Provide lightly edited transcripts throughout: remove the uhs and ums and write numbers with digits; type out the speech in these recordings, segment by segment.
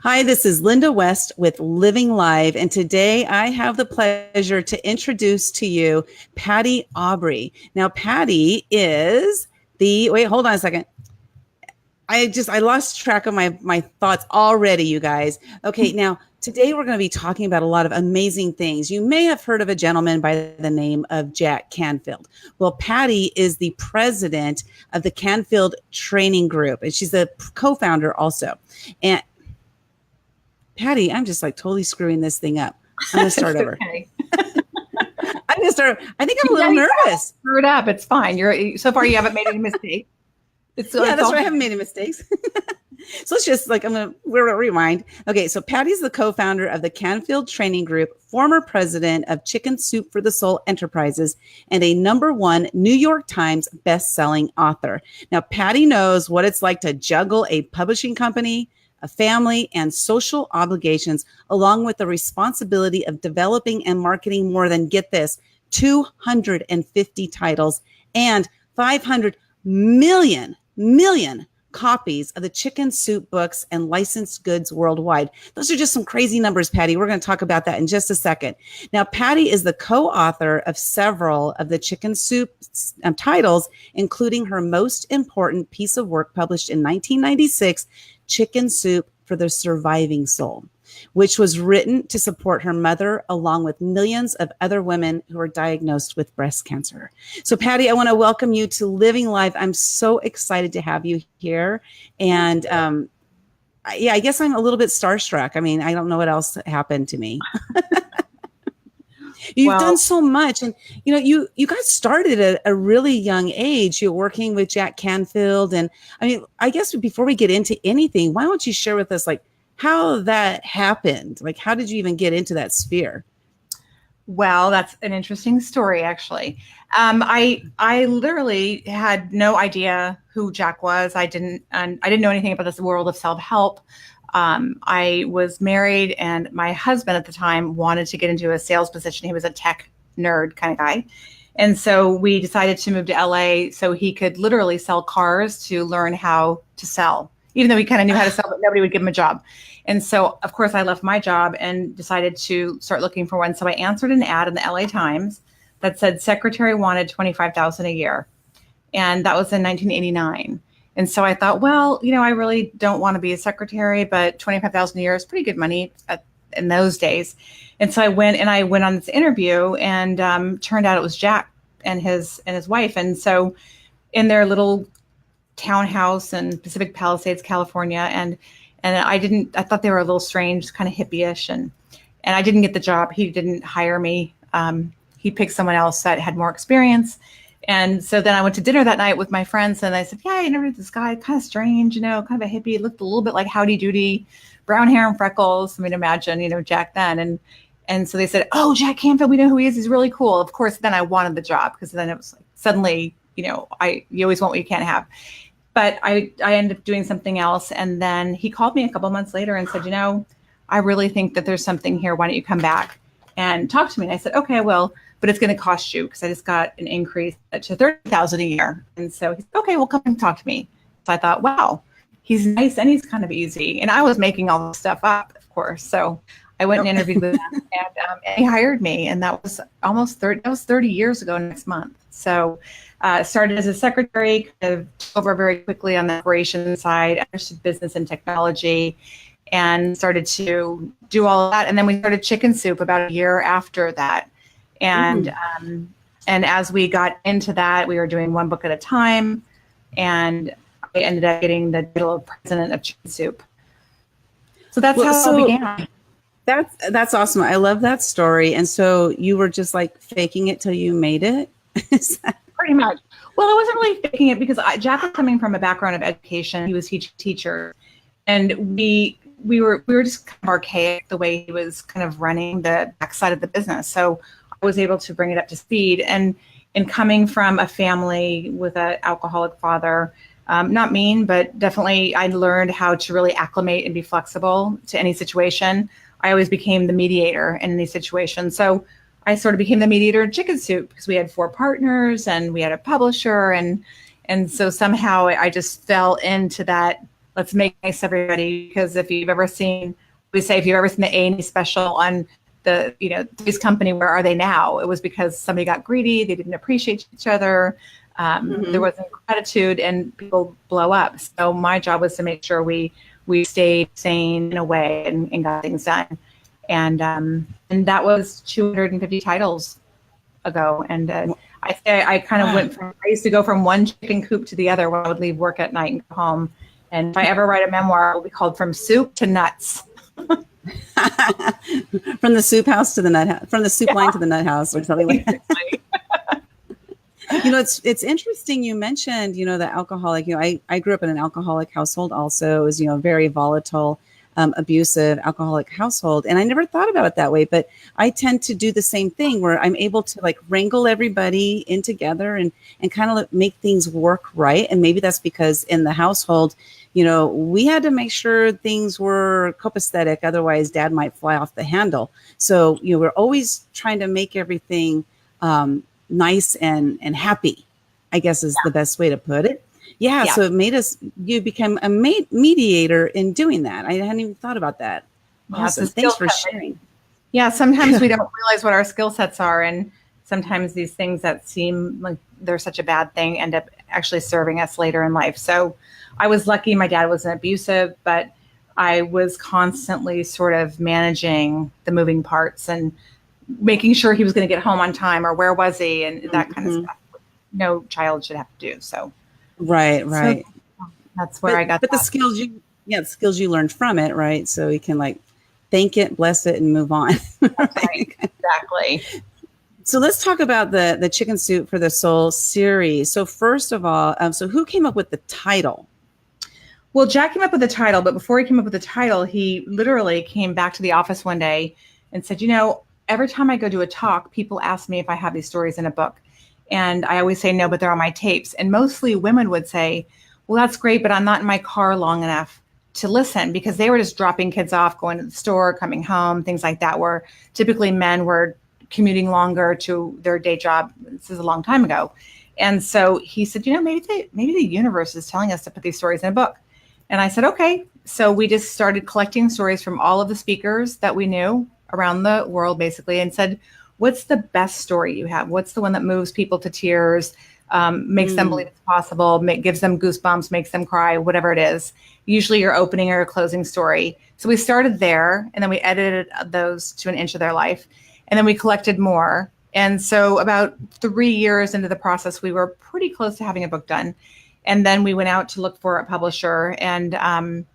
Hi, this is Linda West with Living Live, and today I have the pleasure to introduce to you Patty Aubery. Now, Patty is wait, hold on a second. I lost track of my thoughts already, you guys. Okay, now today we're going to be talking about a lot of amazing things. You may have heard of a gentleman by the name of Jack Canfield. Well, Patty is the president of the Canfield Training Group, and she's a co-founder also. And Patty, I'm just like totally screwing this thing up. I'm going to start over. Okay. I'm going to start. I think I'm a little nervous. Screw it up. It's fine. So far you haven't made any mistakes. That's right. I haven't made any mistakes. So let's just we're going to rewind. Okay. So Patty's the co-founder of the Canfield Training Group, former president of Chicken Soup for the Soul Enterprises, and a #1 New York Times best-selling author. Now, Patty knows what it's like to juggle a publishing company, a family, and social obligations, along with the responsibility of developing and marketing more than, get this, 250 titles and 500 million copies of the Chicken Soup books and licensed goods worldwide. Those are just some crazy numbers, Patty. We're going to talk about that in just a second. Now, Patty is the co-author of several of the Chicken Soup titles, including her most important piece of work published in 1996, Chicken Soup for the Surviving Soul, which was written to support her mother, along with millions of other women who are diagnosed with breast cancer. So, Patty, I want to welcome you to Living Live. I'm so excited to have you here. And I guess I'm a little bit starstruck. I mean, I don't know what else happened to me. You've done so much. And, you got started at a really young age. You're working with Jack Canfield. And I mean, I guess before we get into anything, why don't you share with us, how that happened? How did you even get into that sphere? Well, that's an interesting story, actually. I literally had no idea who Jack was. I didn't know anything about this world of self-help. I was married, and my husband at the time wanted to get into a sales position. He was a tech nerd kind of guy. And so we decided to move to LA so he could literally sell cars to learn how to sell, even though he kind of knew how to sell, but nobody would give him a job. And so, of course, I left my job and decided to start looking for one. So I answered an ad in the LA Times that said secretary wanted $25,000 a year. And that was in 1989. And so I thought, well, I really don't want to be a secretary, but $25,000 a year is pretty good money in those days. And so I went on this interview, and turned out it was Jack and his wife. And so in their little townhouse in Pacific Palisades, California, and I thought they were a little strange, kind of hippie-ish, and I didn't get the job. He didn't hire me. He picked someone else that had more experience. And so then I went to dinner that night with my friends, and I said, yeah, I interviewed this guy, kind of strange, kind of a hippie, looked a little bit like Howdy Doody, brown hair and freckles. I mean, imagine, Jack then. And so they said, oh, Jack Canfield, we know who he is. He's really cool. Of course, then I wanted the job, because then it was suddenly, you always want what you can't have. But I ended up doing something else. And then he called me a couple months later and said, I really think that there's something here. Why don't you come back and talk to me? And I said, okay, well, but it's going to cost you, because I just got an increase to $30,000 a year. And so he said, okay, well, come and talk to me. So I thought, wow, he's nice and he's kind of easy. And I was making all this stuff up, of course. So I went and interviewed with him, and he hired me. And that was almost 30 years ago next month. So started as a secretary, kind of took over very quickly on the operations side, understood business and technology, and started to do all of that. And then we started Chicken Soup about a year after that. And and as we got into that, we were doing one book at a time, and I ended up getting the title of president of Chicken Soup. So that's how it began. That's awesome. I love that story. And so you were just faking it till you made it? Pretty much. Well, I wasn't really faking it, because Jack was coming from a background of education. He was teacher, and we were just kind of archaic the way he was kind of running the backside of the business. So I was able to bring it up to speed. And coming from a family with an alcoholic father, not mean, but definitely I learned how to really acclimate and be flexible to any situation. I always became the mediator in any situation. So I sort of became the mediator in Chicken Soup, because we had 4 partners and we had a publisher. And so somehow I just fell into that let's make nice everybody. Because if you've ever seen, we say, if you've ever seen the A&E special on the, Three's Company, where are they now? It was because somebody got greedy. They didn't appreciate each other. There wasn't gratitude, and people blow up. So my job was to make sure we stayed sane in a way and got things done. And that was 250 titles ago. And I kind of I used to go from one chicken coop to the other when I would leave work at night and go home. And if I ever write a memoir, it will be called From Soup to Nuts. From the soup house to the nut house, from the soup line to the nut house, or something like that. It's interesting you mentioned, the alcoholic. I grew up in an alcoholic household also. It was, very volatile, abusive alcoholic household. And I never thought about it that way, but I tend to do the same thing where I'm able to like wrangle everybody in together and kind of make things work right. And maybe that's because in the household, we had to make sure things were copacetic. Otherwise dad might fly off the handle. So, we're always trying to make everything, nice and happy, I guess is the best way to put it. Yeah. So it made you become a mediator in doing that. I hadn't even thought about that. Awesome. Thanks for sharing. Yeah. Sometimes we don't realize what our skill sets are. And sometimes these things that seem like they're such a bad thing end up actually serving us later in life. So I was lucky my dad wasn't abusive, but I was constantly sort of managing the moving parts and making sure he was going to get home on time, or where was he, and that kind of stuff. No child should have to do so. Right. So that's where I got. But the skills you learned from it, right? So you can like thank it, bless it, and move on. Right. Exactly. So let's talk about the Chicken Soup for the Soul series. So first of all, so who came up with the title? Well, Jack came up with the title, but before he came up with the title, he literally came back to the office one day and said, every time I go to a talk, people ask me if I have these stories in a book. And I always say no, but they're on my tapes. And mostly women would say, well, that's great, but I'm not in my car long enough to listen, because they were just dropping kids off, going to the store, coming home, things like that, where typically men were commuting longer to their day job. This is a long time ago. And so he said, maybe the universe is telling us to put these stories in a book. And I said, okay. So we just started collecting stories from all of the speakers that we knew around the world, basically, and said, what's the best story you have? What's the one that moves people to tears, makes them believe it's possible, gives them goosebumps, makes them cry, whatever it is. Usually your opening or closing story. So we started there, and then we edited those to an inch of their life. And then we collected more. And so about 3 years into the process, we were pretty close to having a book done. And then we went out to look for a publisher, and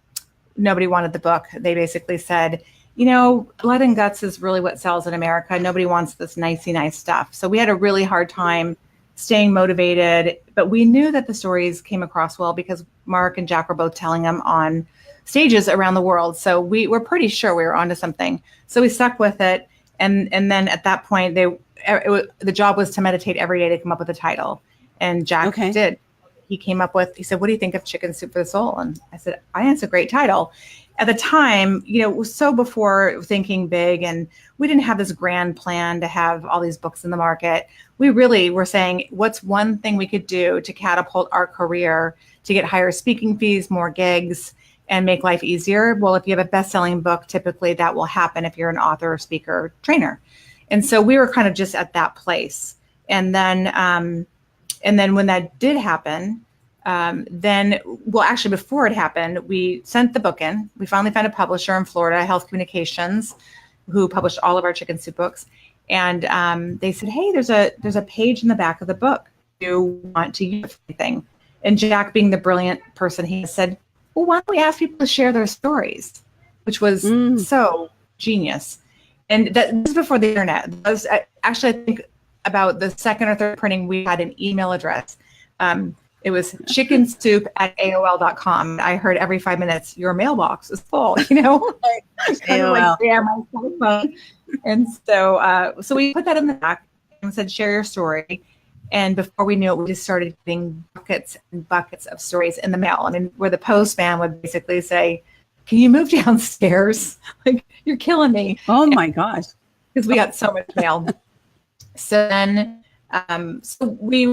nobody wanted the book. They basically said, blood and guts is really what sells in America. Nobody wants this nicey nice stuff. So we had a really hard time staying motivated, but we knew that the stories came across well because Mark and Jack were both telling them on stages around the world. So we were pretty sure we were onto something. So we stuck with it. And then at that point, the job was to meditate every day to come up with a title. And Jack did. He said, what do you think of Chicken Soup for the Soul? And I said, I think it's a great title. At the time, it was so before thinking big, and we didn't have this grand plan to have all these books in the market. We really were saying, what's one thing we could do to catapult our career, to get higher speaking fees, more gigs, and make life easier? Well, if you have a best-selling book, typically that will happen if you're an author, speaker, trainer. And so we were kind of just at that place. And then when that did happen, actually before it happened, we sent the book in. We finally found a publisher in Florida, Health Communications, who published all of our Chicken Soup books. And they said, hey, there's a page in the back of the book. Do you want to use anything? And Jack, being the brilliant person, he said, well, why don't we ask people to share their stories? Which was so genius. And that was before the internet. That was, actually, I think about the second or third printing, we had an email address. It was chickensoup@aol.com. I heard every 5 minutes, your mailbox is full, kind of like, yeah, my cell phone. And so we put that in the back and said, share your story. And before we knew it, we just started getting buckets and buckets of stories in the mail. I mean, where the postman would basically say, can you move downstairs? Like, you're killing me. Oh my gosh. Because we got so much mail. So then, so we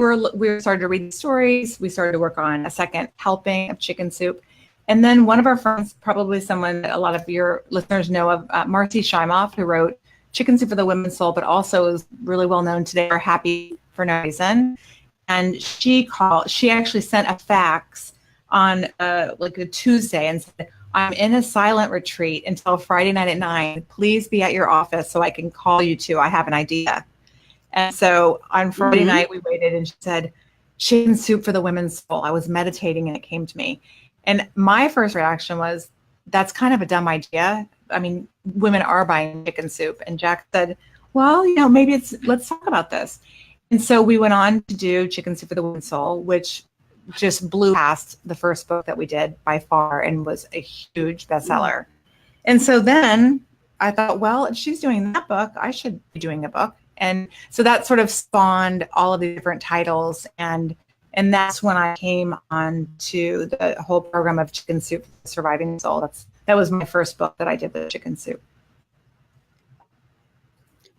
started to read the stories. We started to work on a second helping of Chicken Soup. And then one of our friends, probably someone that a lot of your listeners know of, Marcy Shimoff, who wrote Chicken Soup for the Women's Soul, but also is really well known today for Happy for No Reason. And she actually sent a fax on like a Tuesday and said, I'm in a silent retreat until Friday night at 9. Please be at your office so I can call you too. I have an idea. And so on Friday night, we waited, and she said, Chicken Soup for the Women's Soul. I was meditating and it came to me. And my first reaction was, that's kind of a dumb idea. I mean, women are buying chicken soup. And Jack said, well, maybe let's talk about this. And so we went on to do Chicken Soup for the Women's Soul, which just blew past the first book that we did by far and was a huge bestseller. And so then I thought, well, if she's doing that book, I should be doing a book. And so that sort of spawned all of the different titles. And that's when I came on to the whole program of Chicken Soup for the Surviving Soul. That was my first book that I did, the Chicken Soup.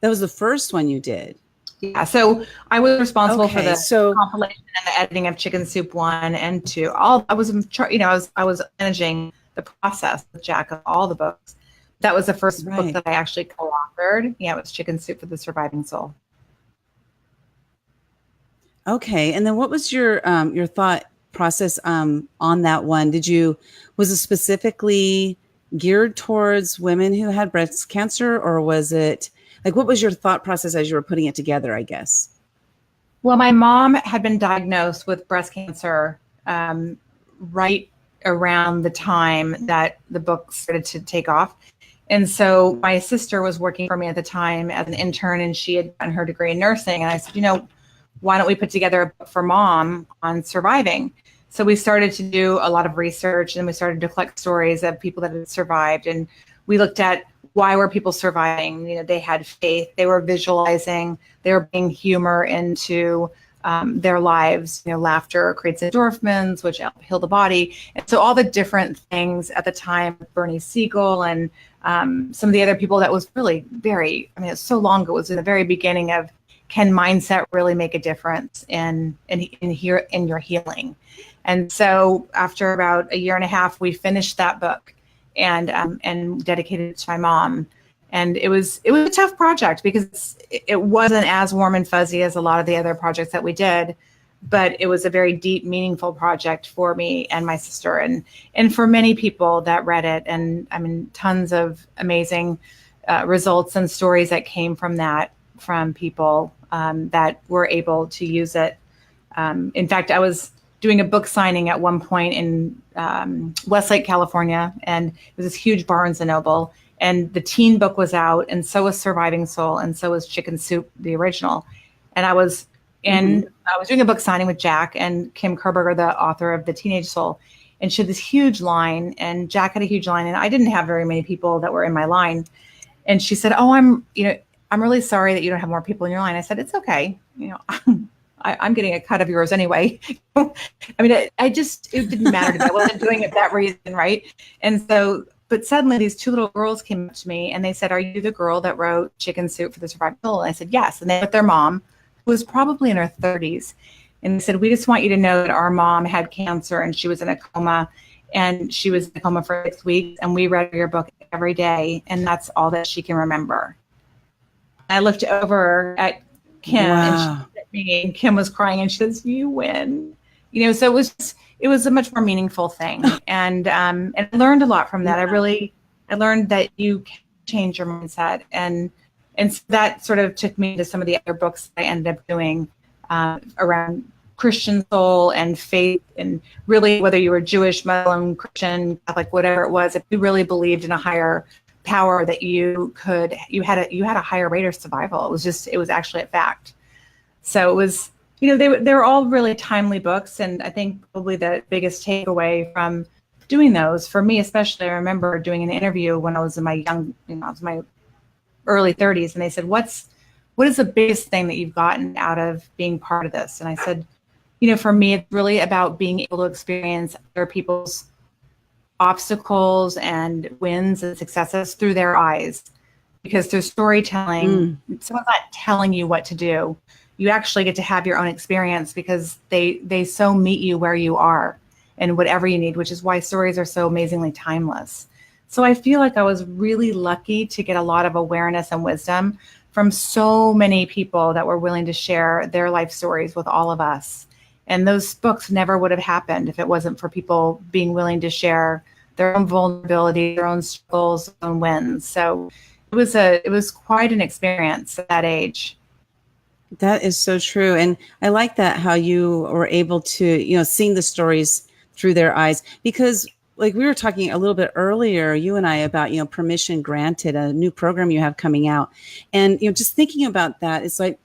That was the first one you did? Yeah, so I was responsible for the compilation and the editing of Chicken Soup 1 and 2. I was managing the process with Jack of all the books. That was the first book that I actually co-authored. Yeah, it was Chicken Soup for the Surviving Soul. Okay, and then what was your thought process on that one? Was it specifically geared towards women who had breast cancer, or was it like, what was your thought process as you were putting it together, I guess? Well, my mom had been diagnosed with breast cancer right around the time that the book started to take off. And so my sister was working for me at the time as an intern, and she had gotten her degree in nursing. And I said, why don't we put together a book for mom on surviving? So we started to do a lot of research, and we started to collect stories of people that had survived. And we looked at, why were people surviving? They had faith, they were visualizing, they were bringing humor into their lives. Laughter creates endorphins, which help heal the body. And so all the different things at the time, Bernie Siegel and some of the other people, that was really it's so long ago. It was in the very beginning of, can mindset really make a difference in your healing? And so after about a year and a half, we finished that book and dedicated it to my mom. And it was a tough project because it wasn't as warm and fuzzy as a lot of the other projects that we did, but it was a very deep, meaningful project for me and my sister and for many people that read it. And I mean, tons of amazing results and stories that came from that, from people that were able to use it. In fact, I was doing a book signing at one point in Westlake, California, and it was this huge Barnes & Noble, and the teen book was out, and so was Surviving Soul, and so was Chicken Soup, the original. And I was doing a book signing with Jack and Kim Kerberger, the author of The Teenage Soul, and she had this huge line, and Jack had a huge line, and I didn't have very many people that were in my line. And she said, "Oh, I'm really sorry that you don't have more people in your line." I said, "It's okay. I'm getting a cut of yours anyway." I mean, it didn't matter to me. I wasn't doing it for that reason, right? And so, but suddenly these two little girls came up to me and they said, "Are you the girl that wrote Chicken Soup for the Surviving Soul?" And I said, "Yes." And they with their mom, who was probably in her 30s. And they said, "We just want you to know that our mom had cancer and she was in a coma, and she was in a coma for 6 weeks. And we read your book every day, and that's all that she can remember." I looked over at Kim, and she looked at me, and Kim was crying, and she says, "You win." So it was a much more meaningful thing, and I learned a lot from that. I learned that you can change your mindset, and so that sort of took me to some of the other books that I ended up doing around Christian soul and faith, and really whether you were Jewish, Muslim, Christian, Catholic, whatever it was, if you really believed in a higher power, that you had a higher rate of survival. It was actually a fact. So it was, they were all really timely books. And I think probably the biggest takeaway from doing those, for me especially, I remember doing an interview when I was in my my early 30s, and they said, what is the biggest thing that you've gotten out of being part of this? And I said, for me, it's really about being able to experience other people's obstacles and wins and successes through their eyes, because through storytelling, someone's not telling you what to do. You actually get to have your own experience, because they so meet you where you are, and whatever you need, which is why stories are so amazingly timeless. So I feel like I was really lucky to get a lot of awareness and wisdom from so many people that were willing to share their life stories with all of us. And those books never would have happened if it wasn't for people being willing to share their own vulnerability, their own struggles, their own wins. So it was quite an experience at that age. That is so true. And I like that how you were able to, seeing the stories through their eyes, because like we were talking a little bit earlier, you and I, about, permission granted, a new program you have coming out. And, just thinking about that, it's like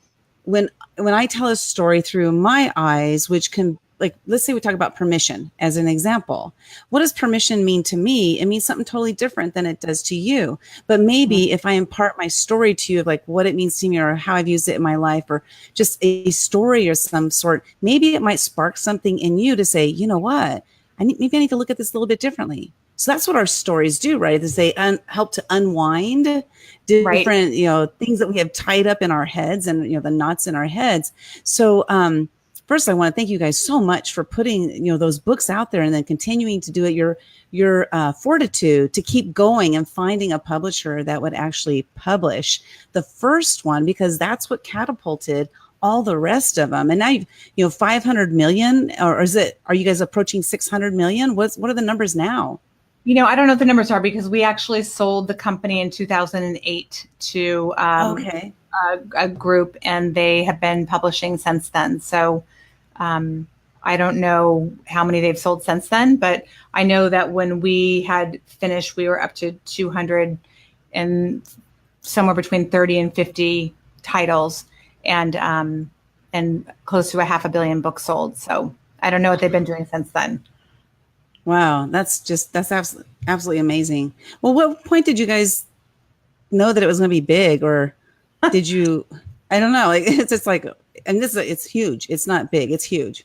when I tell a story through my eyes, which can, like, let's say we talk about permission as an example. What does permission mean to me? It means something totally different than it does to you. But maybe if I impart my story to you of like what it means to me or how I've used it in my life, or just a story or some sort, maybe it might spark something in you to say, you know what, maybe I need to look at this a little bit differently. So that's what our stories do, right? Is they help to unwind different, things that we have tied up in our heads and, the knots in our heads. So, first, I want to thank you guys so much for putting, those books out there and then continuing to do it. Your fortitude to keep going and finding a publisher that would actually publish the first one, because that's what catapulted all the rest of them. And now you've 500 million, or are you guys approaching 600 million? What are the numbers now? I don't know what the numbers are, because we actually sold the company in 2008 to a group, and they have been publishing since then. So I don't know how many they've sold since then, but I know that when we had finished, we were up to 200 and somewhere between 30 and 50 titles, and close to 500 million books sold. So I don't know what they've been doing since then. Wow, that's absolutely amazing. Well, what point did you guys know that it was going to be big, or did you? I don't know. Like, it's just like, and it's huge. It's not big. It's huge.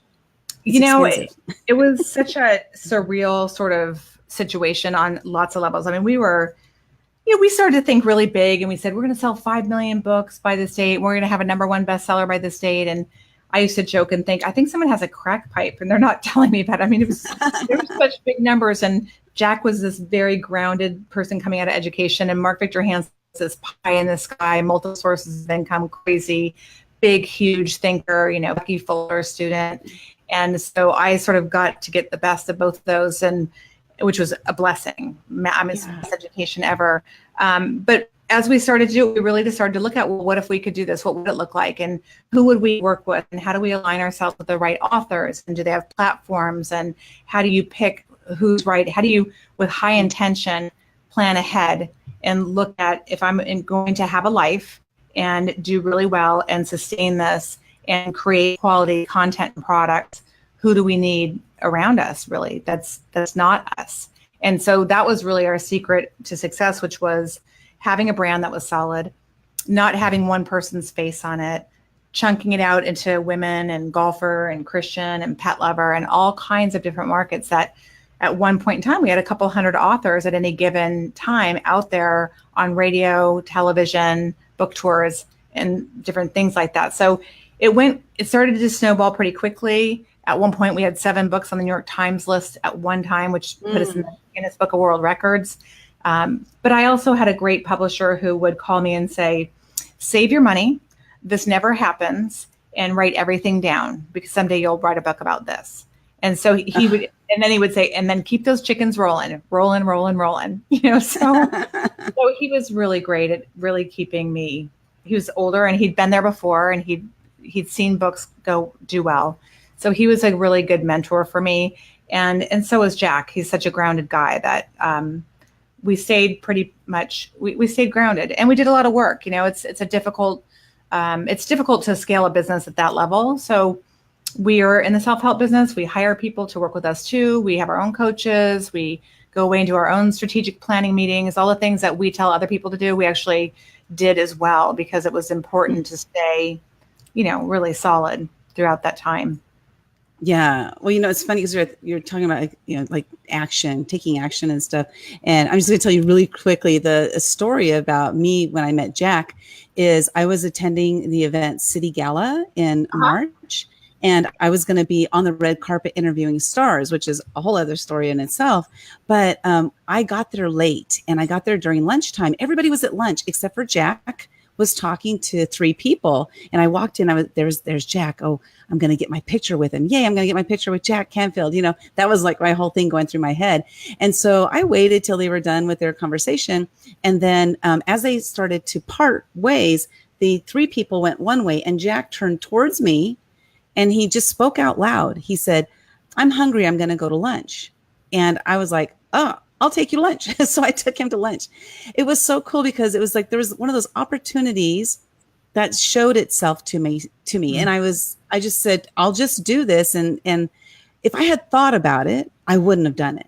It was such a surreal sort of situation on lots of levels. I mean, we started to think really big, and we said, we're going to sell 5 million books by this date. We're going to have a #1 bestseller by this date. And I used to joke and think, I think someone has a crack pipe and they're not telling me about it. I mean, there were such big numbers, and Jack was this very grounded person coming out of education, and Mark Victor Hansen was this pie in the sky, multiple sources of income, crazy, big, huge thinker, Becky Fuller student. And so I sort of got to get the best of both of those, and which was a blessing. I mean, it's the best education ever. But as we started to do it, we really just started to look at, well, what if we could do this? What would it look like? And who would we work with? And how do we align ourselves with the right authors? And do they have platforms? And how do you pick who's right? How do you, with high intention, plan ahead and look at, if I'm going to have a life and do really well and sustain this and create quality content and products, who do we need around us, really? That's not us. And so that was really our secret to success, which was having a brand that was solid, not having one person's face on it, chunking it out into women and golfer and Christian and pet lover and all kinds of different markets. That at one point in time, we had a couple hundred authors at any given time out there on radio, television, book tours, and different things like that. So it started to snowball pretty quickly. At one point, we had 7 books on the New York Times list at one time, which put us in the Guinness Book of World Records. But I also had a great publisher who would call me and say, save your money. This never happens, and write everything down, because someday you'll write a book about this. And so he would, and then he would say, and then keep those chickens rolling. So he was really great at really keeping me. He was older, and he'd been there before, and he'd seen books do well. So he was a really good mentor for me. And so was Jack. He's such a grounded guy that we stayed pretty much, we stayed grounded, and we did a lot of work. It's difficult to scale a business at that level. So we are in the self-help business. We hire people to work with us too. We have our own coaches. We go away and do our own strategic planning meetings. All the things that we tell other people to do, we actually did as well, because it was important to stay, really solid throughout that time. Yeah. Well, it's funny because you're talking about, like action, taking action and stuff. And I'm just going to tell you really quickly a story about me when I met Jack. Is I was attending the event City Gala in March, and I was going to be on the red carpet interviewing stars, which is a whole other story in itself. But I got there late, and I got there during lunchtime. Everybody was at lunch except for Jack was talking to 3 people, and I walked in. There's Jack. Oh, I'm going to get my picture with him. Yay, I'm going to get my picture with Jack Canfield. That was like my whole thing going through my head. And so I waited till they were done with their conversation. And then as they started to part ways, the 3 people went one way, and Jack turned towards me, and he just spoke out loud. He said, "I'm hungry. I'm going to go to lunch." And I was like, "Oh, I'll take you to lunch." So I took him to lunch. It was so cool because it was like there was one of those opportunities that showed itself to me. And I just said, I'll just do this. And if I had thought about it, I wouldn't have done it.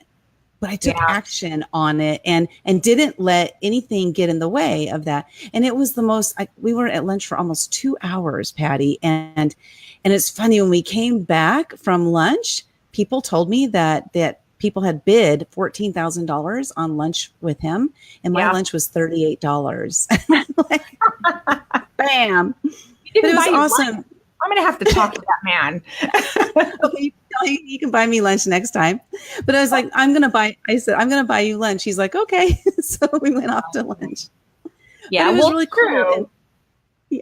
But I took action on it and didn't let anything get in the way of that. And it was the most, we were at lunch for almost 2 hours, Patty. And it's funny, when we came back from lunch, people told me that people had bid $14,000 on lunch with him, and my lunch was $38. Like, bam! But it was awesome. Lunch. I'm gonna have to talk to that man. Okay, you can buy me lunch next time. But I was like, I said, I'm gonna buy you lunch. He's like, okay. So we went off to lunch. Yeah, but it was really cool.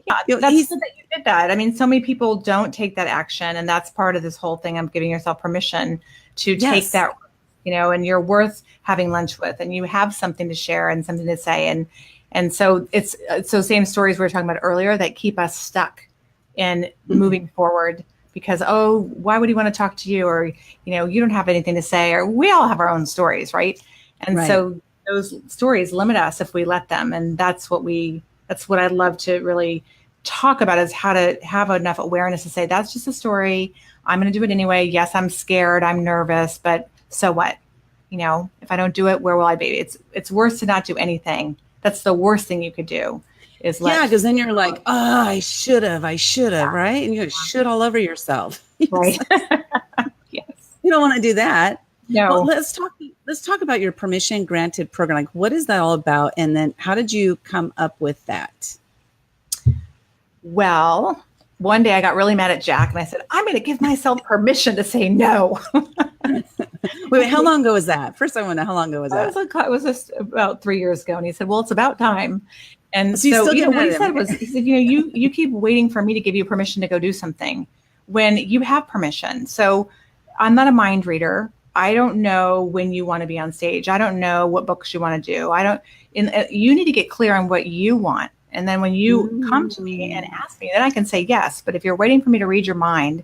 That's good that you did that. I mean, so many people don't take that action, and that's part of this whole thing. I'm giving yourself permission to take that, and you're worth having lunch with, and you have something to share and something to say. And so it's those same stories we were talking about earlier that keep us stuck in moving forward, because, why would he want to talk to you? Or, you don't have anything to say, or we all have our own stories. Right. And so those stories limit us if we let them. And that's what I'd love to really talk about, is how to have enough awareness to say, that's just a story. I'm going to do it anyway. Yes, I'm scared. I'm nervous, but so what? If I don't do it, where will I be? It's worse to not do anything. That's the worst thing you could do, is because then you're like, I should have, right? And you should all over yourself. Right. Yes. You don't want to do that. No. Well, let's talk about your permission granted program. Like, what is that all about? And then how did you come up with that? Well, one day I got really mad at Jack, and I said, I'm going to give myself permission to say no. Wait, how long ago was that? First, I want to know, how long ago was that? It was just about 3 years ago. And he said, well, it's about time. And so what he said was, he said, you keep waiting for me to give you permission to go do something when you have permission. So I'm not a mind reader. I don't know when you want to be on stage. I don't know what books you want to do. You need to get clear on what you want. And then when you come to me and ask me, then I can say yes. But if you're waiting for me to read your mind,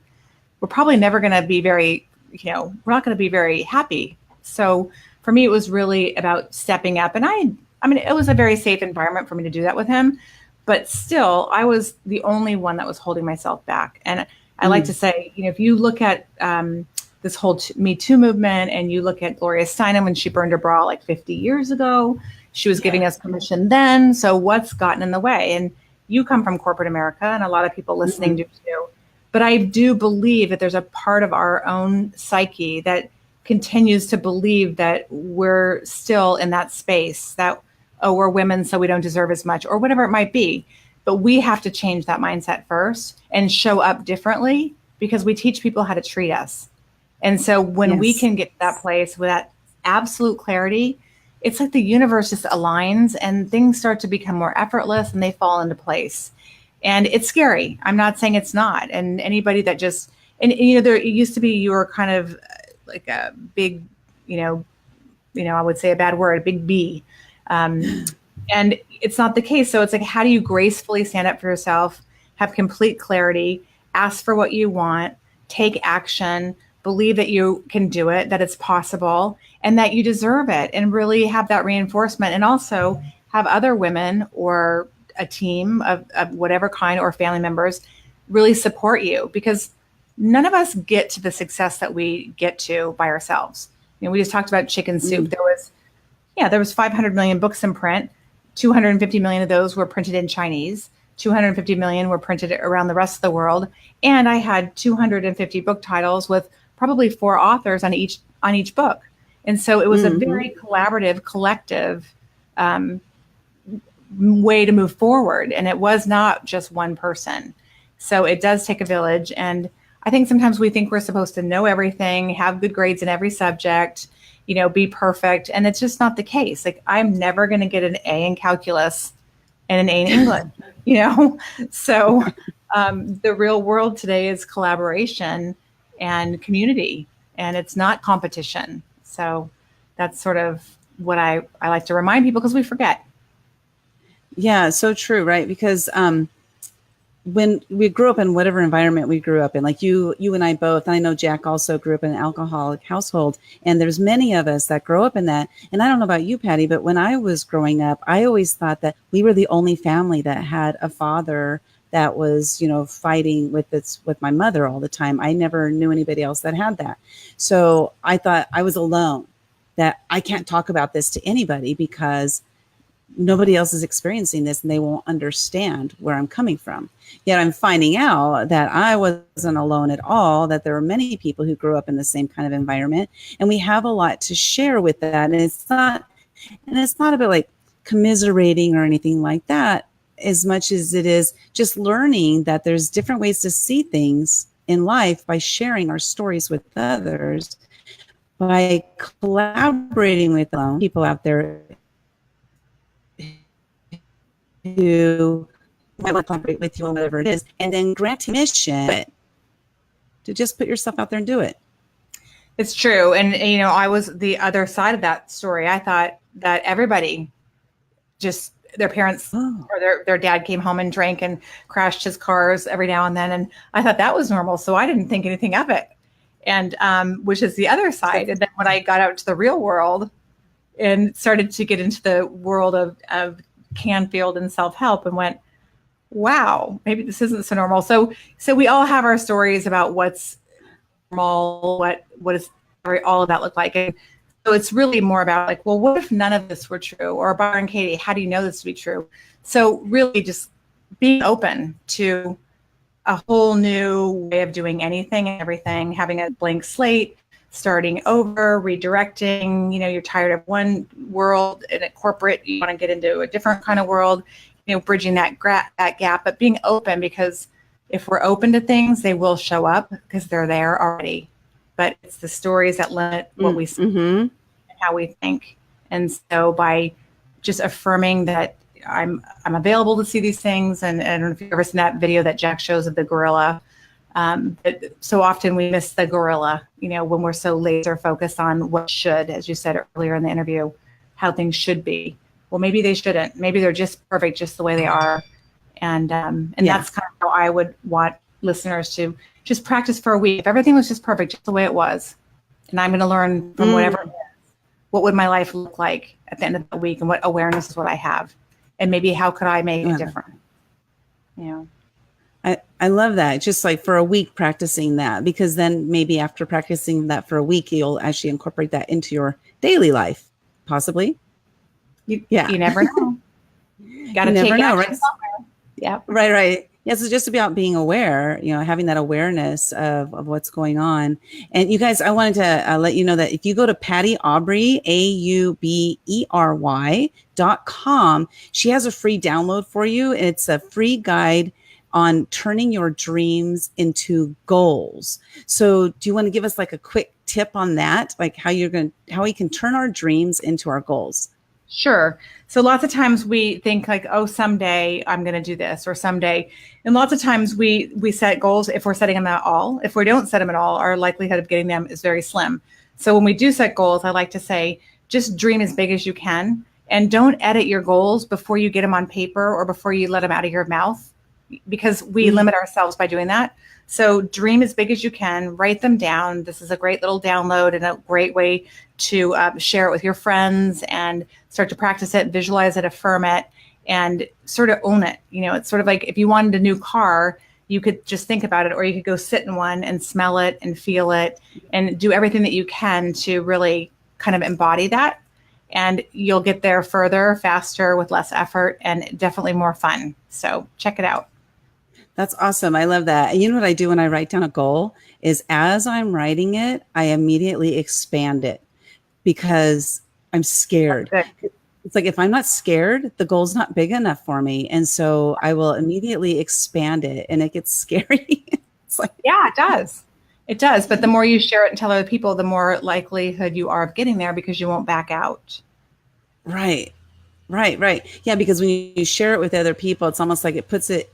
we're probably never going to be we're not going to be very happy. So for me, it was really about stepping up. And I mean, it was a very safe environment for me to do that with him. But still, I was the only one that was holding myself back. And I like to say, if you look at this whole Me Too movement, and you look at Gloria Steinem when she burned her bra like 50 years ago, she was giving us permission then. So what's gotten in the way? And you come from corporate America, and a lot of people listening do too. But I do believe that there's a part of our own psyche that continues to believe that we're still in that space, that, we're women, so we don't deserve as much, or whatever it might be. But we have to change that mindset first and show up differently, because we teach people how to treat us. And so when we can get to that place with that absolute clarity, it's like the universe just aligns and things start to become more effortless, and they fall into place. And it's scary. I'm not saying it's not. And anybody that there used to be, you were kind of like a big, I would say a bad word, a big B. And it's not the case. So it's like, how do you gracefully stand up for yourself, have complete clarity, ask for what you want, take action, believe that you can do it, that it's possible, and that you deserve it, and really have that reinforcement, and also have other women or a team of whatever kind, or family members, really support you, because none of us get to the success that we get to by ourselves. We just talked about Chicken Soup. There was 500 million books in print. 250 million of those were printed in Chinese. 250 million were printed around the rest of the world. And I had 250 book titles with probably 4 authors on each book. And so it was a very collaborative, collective way to move forward. And it was not just one person. So it does take a village. And I think sometimes we think we're supposed to know everything, have good grades in every subject, be perfect. And it's just not the case. Like, I'm never going to get an A in calculus and an A in English, So the real world today is collaboration and community, and it's not competition. So that's sort of what I like to remind people, because we forget. Yeah, so true, right? Because when we grew up in whatever environment we grew up in, like you and I both, and I know Jack also grew up in an alcoholic household, and there's many of us that grow up in that. And I don't know about you, Patty, but when I was growing up, I always thought that we were the only family that had a father that was, fighting with my mother all the time. I never knew anybody else that had that. So I thought I was alone, that I can't talk about this to anybody because nobody else is experiencing this and they won't understand where I'm coming from. Yet I'm finding out that I wasn't alone at all, that there are many people who grew up in the same kind of environment, and we have a lot to share with that. And it's not about like commiserating or anything like that, as much as it is just learning that there's different ways to see things in life by sharing our stories with others, by collaborating with people out there who might want to collaborate with you on whatever it is, and then grant permission to just put yourself out there and do it. It's true. And, I was the other side of that story. I thought that everybody just, their parents or their dad came home and drank and crashed his cars every now and then. And I thought that was normal. So I didn't think anything of it. And which is the other side. And then when I got out to the real world and started to get into the world of Canfield and self-help, and went, wow, maybe this isn't so normal. So we all have our stories about what's normal, what is all of that look like. And so it's really more about like, well, what if none of this were true? Or Byron, Katie, how do you know this to be true? So really just being open to a whole new way of doing anything and everything, having a blank slate, starting over, redirecting. You're tired of one world in a corporate, you want to get into a different kind of world, bridging that gap, but being open, because if we're open to things, they will show up because they're there already. But it's the stories that limit what we see and how we think. And so by just affirming that I'm available to see these things, and I don't know if you've ever seen that video that Jack shows of the gorilla. But so often we miss the gorilla, when we're so laser focused on what should, as you said earlier in the interview, how things should be. Well, maybe they shouldn't. Maybe they're just perfect, just the way they are. And that's kind of how I would want listeners to just practice for a week. If everything was just perfect, just the way it was, and I'm going to learn from whatever it is, what would my life look like at the end of the week, and what awareness is what I have, and maybe how could I make it different? I love that. Just like for a week practicing that, because then maybe after practicing that for a week, you'll actually incorporate that into your daily life, possibly. You never know. Got to take action, right? Yeah. Right. Yeah. So just about being aware, having that awareness of what's going on. And you guys, I wanted to let you know that if you go to Patty Aubery, AUBERY.com, she has a free download for you. It's a free guide on turning your dreams into goals. So do you want to give us like a quick tip on that? Like how we can turn our dreams into our goals? Sure. So lots of times we think like, oh, someday I'm going to do this, or someday. And lots of times we set goals if we're setting them at all. If we don't set them at all, our likelihood of getting them is very slim. So when we do set goals, I like to say, just dream as big as you can, and don't edit your goals before you get them on paper or before you let them out of your mouth, because we limit ourselves by doing that. So dream as big as you can, write them down. This is a great little download and a great way to share it with your friends and start to practice it, visualize it, affirm it, and sort of own it. It's sort of like if you wanted a new car, you could just think about it, or you could go sit in one and smell it and feel it and do everything that you can to really kind of embody that. And you'll get there further, faster, with less effort, and definitely more fun. So check it out. That's awesome. I love that. And you know what I do when I write down a goal is, as I'm writing it, I immediately expand it, because I'm scared. It's like, if I'm not scared, the goal's not big enough for me. And so I will immediately expand it, and it gets scary. It's like, Yeah, it does. It does. But the more you share it and tell other people, the more likelihood you are of getting there because you won't back out. right. Right, right. Yeah, because when you share it with other people, it's almost like it puts it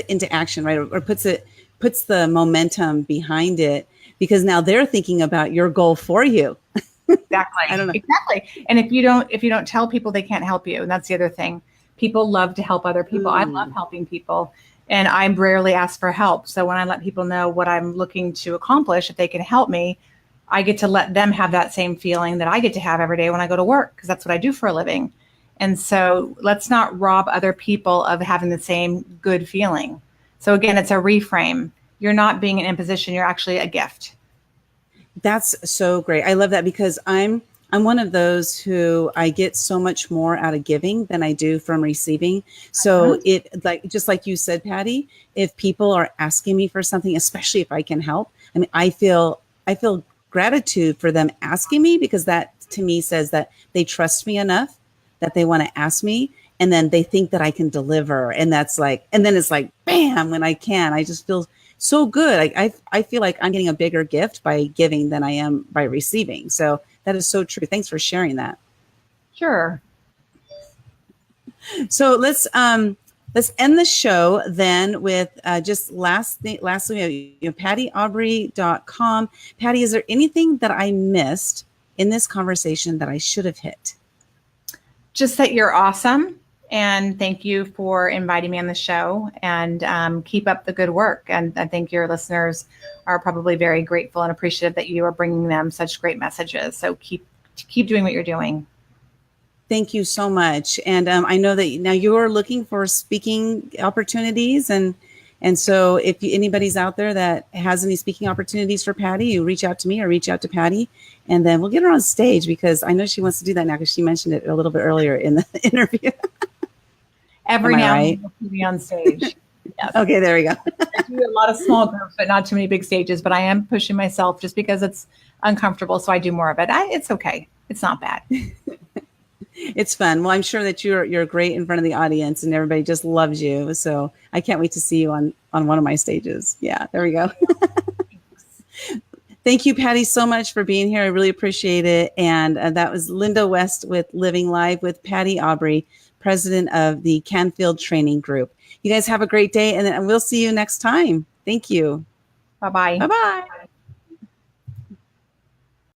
into action, right? Or puts the momentum behind it because now they're thinking about your goal for you. I don't Exactly. know. Exactly. And if you don't tell people, they can't help you. And that's the other thing. People love to help other people. I love Mm, helping people. And I rarely ask for help. So when I let people know what I'm looking to accomplish, if they can help me, I get to let them have that same feeling that I get to have every day when I go to work, because that's what I do for a living. And so let's not rob other people of having the same good feeling. So again, it's a reframe. You're not being an imposition, you're actually a gift. that's so great. I love that because I'm one of those who I get so much more out of giving than I do from receiving. So Mhm. it like just like you said, Patty, if people are asking me for something, especially if I can help, I mean, I feel gratitude for them asking me because that to me says that they trust me enough that they want to ask me and then they think that I can deliver. And that's like, and then it's like, bam, when I can, I just feel so good. I feel like I'm getting a bigger gift by giving than I am by receiving. So that is so true. Thanks for sharing that. Sure. So let's end the show then with just lastly, pattyaubery.com. Patty, is there anything that I missed in this conversation that I should have hit? Just that you're awesome. And thank you for inviting me on the show, and keep up the good work. And I think your listeners are probably very grateful and appreciative that you are bringing them such great messages. So keep doing what you're doing. Thank you so much. And I know that now you're looking for speaking opportunities, and so if anybody's out there that has any speaking opportunities for Patty, you reach out to me or reach out to Patty, and then we'll get her on stage because I know she wants to do that now because she mentioned it a little bit earlier in the interview. Am Every I now and then right? you'll see me on stage. Yes. Okay, there we go. I do a lot of small groups, but not too many big stages. But I am pushing myself just because it's uncomfortable. So I do more of it. It's okay. It's not bad. It's fun. Well, I'm sure that you're great in front of the audience and everybody just loves you. So I can't wait to see you on one of my stages. Yeah, there we go. Thank you, Patty, so much for being here. I really appreciate it. And that was Linda West with Living Live with Patty Aubery, president of the Canfield Training Group. You guys have a great day, and we'll see you next time. Thank you. Bye bye. Bye bye.